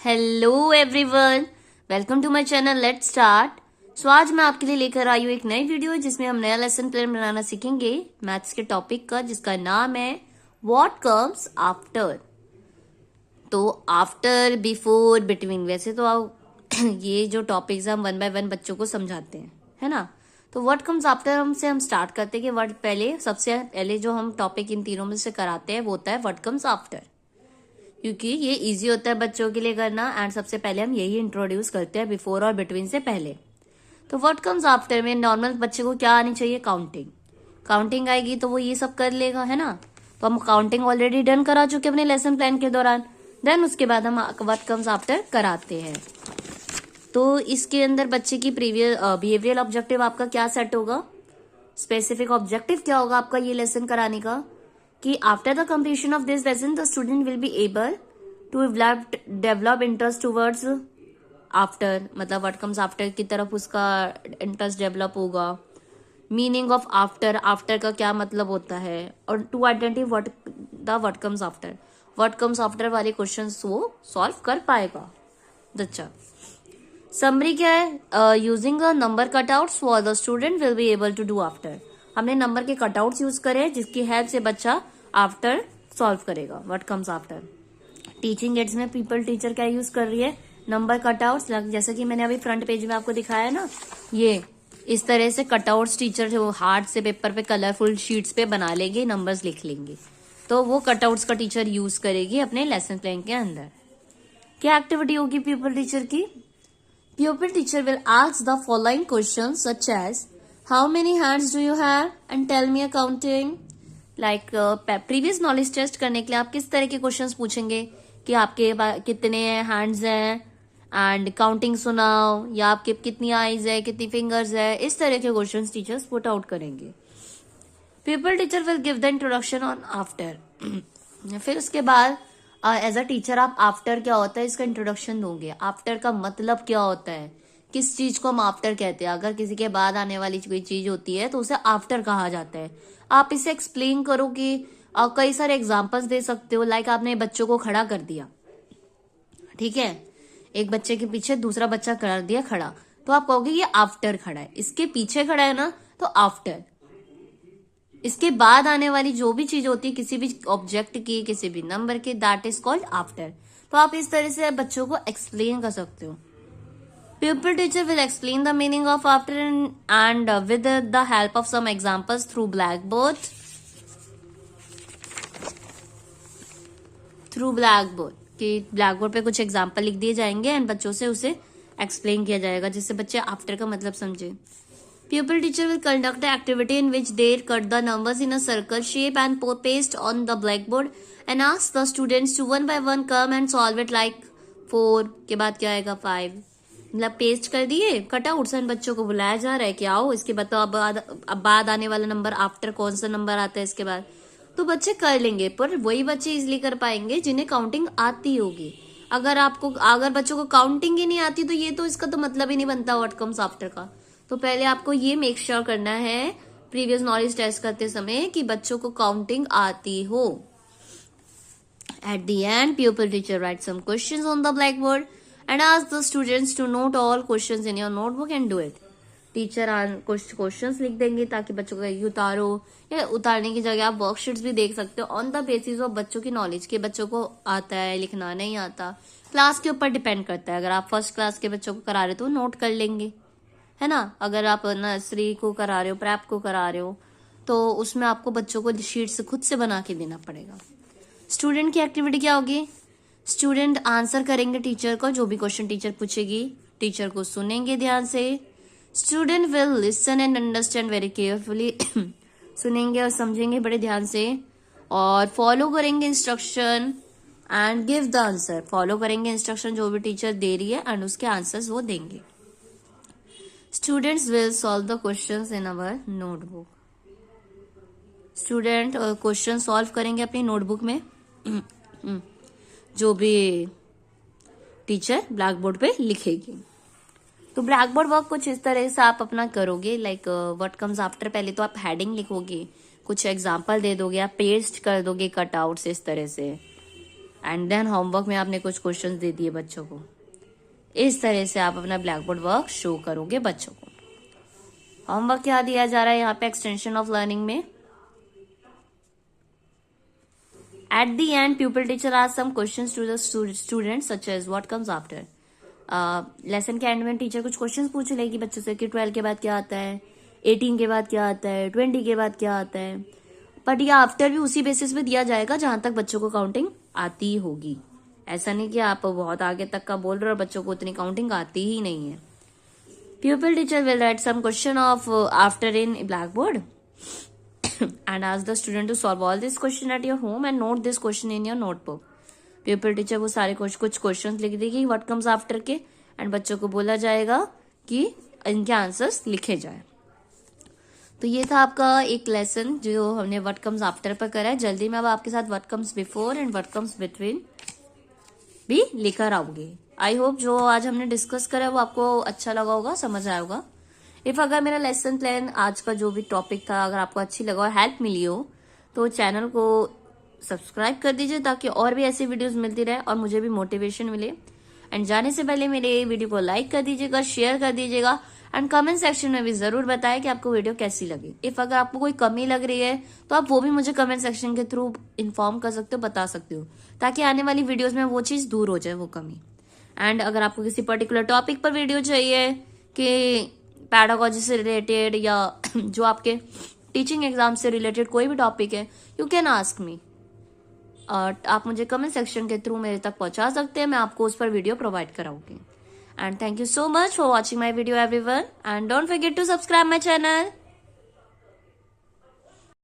Hello everyone, welcome to my channel. Let's start. So आज मैं आपके लिए लेकर आई हूँ एक नई वीडियो जिसमें हम नया लेसन प्लान बनाना सीखेंगे मैथ्स के टॉपिक का, जिसका नाम है व्हाट कम्स आफ्टर। तो आफ्टर, बिफोर, बिटवीन, वैसे तो ये जो टॉपिक्स हम वन बाय वन बच्चों को समझाते हैं, है ना। तो व्हाट कम्स आफ्टर हम स्टार्ट करते हैं कि वर्ड पहले, सबसे पहले जो हम टॉपिक इन तीनों में से कराते हैं वो होता है व्हाट कम्स आफ्टर, क्योंकि ये इजी होता है बच्चों के लिए करना। एंड सबसे पहले हम यही इंट्रोड्यूस करते हैं बिफोर और बिटवीन से पहले। तो व्हाट कम्स आफ्टर में नॉर्मल बच्चे को क्या आनी चाहिए? काउंटिंग। काउंटिंग आएगी तो वो ये सब कर लेगा, है ना। तो हम काउंटिंग ऑलरेडी डन करा चुके अपने लेसन प्लान के दौरान। देन उसके बाद हम व्हाट कम्स आफ्टर कराते हैं। तो इसके अंदर बच्चे की प्रीवियस बिहेवियरल ऑब्जेक्टिव आपका क्या सेट होगा, स्पेसिफिक ऑब्जेक्टिव क्या होगा आपका ये लेसन कराने का, कि after the completion of this lesson the student will be able to develop interest towards after, मतलब व्हाट कम्स आफ्टर की तरफ उसका इंटरेस्ट डेवलप होगा। मीनिंग ऑफ आफ्टर, आफ्टर का क्या मतलब होता है, और to identify what comes after, what comes after वाले क्वेश्चंस वो सॉल्व कर पाएगा। अच्छा, समरी क्या है? Using a number cutouts for the student will be able to do after. हमने नंबर के कटआउट्स यूज करे जिसकी हेल्प से बच्चा आफ्टर सॉल्व करेगा, what comes after. Teaching ads में पीपल टीचर क्या यूज कर रही है? Number cutouts. जैसे कि मैंने अभी फ्रंट पेज में आपको दिखाया ना, ये इस तरह से कटआउट्स टीचर जो हार्ड से पेपर पे कलरफुल शीट्स पे बना लेंगे, नंबर्स लिख लेंगे, तो वो कटआउट्स का टीचर यूज करेगी अपने लेसन प्लान के अंदर। क्या एक्टिविटी होगी पीपल टीचर की? Pupil teacher will ask the following questions such as how many hands do you have and tell me a counting. Like previous knowledge test करने के लिए आप किस तरह के क्वेश्चंस पूछेंगे कि आपके कितने हैंड्स हैं एंड काउंटिंग सुनाओ, या आपके कितनी आईज है, कितनी फिंगर्स है, इस तरह के क्वेश्चंस टीचर्स पुट आउट करेंगे। People teacher will give the introduction on after. फिर उसके बाद एज अ टीचर आप आफ्टर क्या होता है इसका इंट्रोडक्शन दोगे। आफ्टर का मतलब क्या होता है, किस चीज को हम आफ्टर कहते हैं। अगर किसी के बाद आने वाली कोई चीज होती है तो उसे आफ्टर कहा जाता है। आप इसे एक्सप्लेन करो कि कई सारे एग्जांपल्स दे सकते हो। लाइक आपने बच्चों को खड़ा कर दिया, ठीक है, एक बच्चे के पीछे दूसरा बच्चा कर दिया खड़ा, तो आप कहोगे ये आफ्टर खड़ा है, इसके पीछे खड़ा है ना, तो आफ्टर। इसके बाद आने वाली जो भी चीज होती है किसी भी ऑब्जेक्ट की, किसी भी नंबर की, दैट इज कॉल्ड आफ्टर। तो आप इस तरह से बच्चों को एक्सप्लेन कर सकते हो। Pupil teacher will explain the meaning of after and with the help of some examples through blackboard. कि ब्लैकबोर्ड पे कुछ एग्जाम्पल लिख दिए जाएंगे एंड बच्चों से उसे एक्सप्लेन किया जाएगा जिससे बच्चे आफ्टर का मतलब समझे। Pupil teacher will conduct the activity in which they cut the numbers in a circle shape and paste on the blackboard and ask the students to one by one come and solve it like 4 के बाद क्या आएगा 5, मतलब paste कर दिए cutouts and बच्चों को बुलाया जा रहा है कि आओ इसके बताओ अब बाद आने वाला नंबर आफ्टर कौन सा नंबर आता है इसके बाद। तो बच्चे कर लेंगे, पर वही बच्चे इजिली कर पाएंगे जिन्हें काउंटिंग आती होगी। अगर बच्चों को काउंटिंग ही नहीं आती तो ये तो इसका तो मतलब ही नहीं बनता व्हाट कम्स आफ्टर का। तो पहले आपको ये मेक श्योर करना है प्रीवियस नॉलेज टेस्ट करते समय कि बच्चों को काउंटिंग आती हो। At the end, pupil teacher writes some questions on the blackboard and asks the students to note all questions in your notebook and do it. Teacher कुछ क्वेश्चंस लिख देंगे ताकि बच्चों को उतारो, या उतारने की जगह आप वर्कशीट्स भी देख सकते हो ऑन द बेसिस ऑफ बच्चों की नॉलेज के बच्चों को आता है लिखना नहीं आता। क्लास के ऊपर डिपेंड करता है। अगर आप फर्स्ट क्लास के बच्चों को करा रहे हो तो नोट कर लेंगे, है ना। अगर आप नर्सरी को करा रहे हो, प्रेप को करा रहे हो, तो उसमें आपको बच्चों को शीट्स खुद से बना के देना पड़ेगा। स्टूडेंट की एक्टिविटी क्या होगी? स्टूडेंट आंसर करेंगे टीचर को, जो भी क्वेश्चन टीचर पूछेगी टीचर को सुनेंगे ध्यान से। Student will listen and understand very carefully सुनेंगे और समझेंगे बड़े ध्यान से, और फॉलो करेंगे instruction and give the answer. Follow करेंगे इंस्ट्रक्शन जो भी टीचर दे रही है एंड उसके आंसर्स वो देंगे। Students will solve the questions in our notebook. Student question solve करेंगे अपनी नोटबुक में जो भी टीचर ब्लैक बोर्ड पे लिखेगी। तो ब्लैक बोर्ड वर्क कुछ इस तरह से आप अपना करोगे। लाइक व्हाट कम्स आफ्टर, पहले तो आप हेडिंग लिखोगे, कुछ एग्जाम्पल दे दोगे, आप पेस्ट कर दोगे कटआउट्स इस तरह से, एंड देन होमवर्क में आपने कुछ क्वेश्चंस दे दिए बच्चों को। इस तरह से आप अपना ब्लैक बोर्ड वर्क शो करोगे बच्चों को। होमवर्क क्या दिया जा रहा है यहाँ पे एक्सटेंशन ऑफ लर्निंग में? At the end pupil teacher ask some questions to the student such as what comes after. Lesson के एंड में टीचर कुछ क्वेश्चंस पूछ लेगी बच्चों से कि 12 के बाद क्या आता है, 18 के बाद क्या आता है, 20 के बाद क्या आता है। बट ये आफ्टर भी उसी बेसिस पे दिया जाएगा जहां तक बच्चों को काउंटिंग आती होगी। ऐसा नहीं कि आप बहुत आगे तक का बोल रहे हो और बच्चों को उतनी काउंटिंग आती ही नहीं है। Pupil teacher will write some question of after in blackboard and ask the student to solve all this question at your home and note this question in your notebook. Pupil teacher वो सारे कुछ questions लिख देगी what comes after के, and बच्चों को बोला जाएगा कि इनके आंसर्स लिखे जाए। तो ये था आपका एक लेसन जो हमने what comes after पर करा है। जल्दी में अब आपके साथ what comes before and what comes between भी लेकर आऊंगी। आई होप जो आज हमने डिस्कस करा वो आपको अच्छा लगा होगा, समझ आया होगा। इफ अगर मेरा लेसन प्लान आज का जो भी टॉपिक था अगर आपको अच्छी लगा और हेल्प मिली हो तो चैनल को सब्सक्राइब कर दीजिए ताकि और भी ऐसी वीडियोस मिलती रहे और मुझे भी मोटिवेशन मिले। एंड जाने से पहले मेरे वीडियो को लाइक कर दीजिएगा, शेयर कर दीजिएगा एंड कमेंट सेक्शन में भी जरूर बताएं कि आपको वीडियो कैसी लगी। इफ अगर आपको कोई कमी लग रही है तो आप वो भी मुझे कमेंट सेक्शन के थ्रू इन्फॉर्म कर सकते हो, बता सकते हो, ताकि आने वाली वीडियोस में वो चीज दूर हो जाए, वो कमी। एंड अगर आपको किसी पर्टिकुलर टॉपिक पर वीडियो चाहिए कि पैडागोजी से रिलेटेड या जो आपके टीचिंग एग्जाम से रिलेटेड कोई भी टॉपिक है, यू कैन आस्क मी। और आप मुझे कमेंट सेक्शन के थ्रू मेरे तक पहुंचा सकते हैं, मैं आपको उस पर वीडियो प्रोवाइड कराऊंगी। And thank you so much for watching my video everyone and don't forget to subscribe my channel.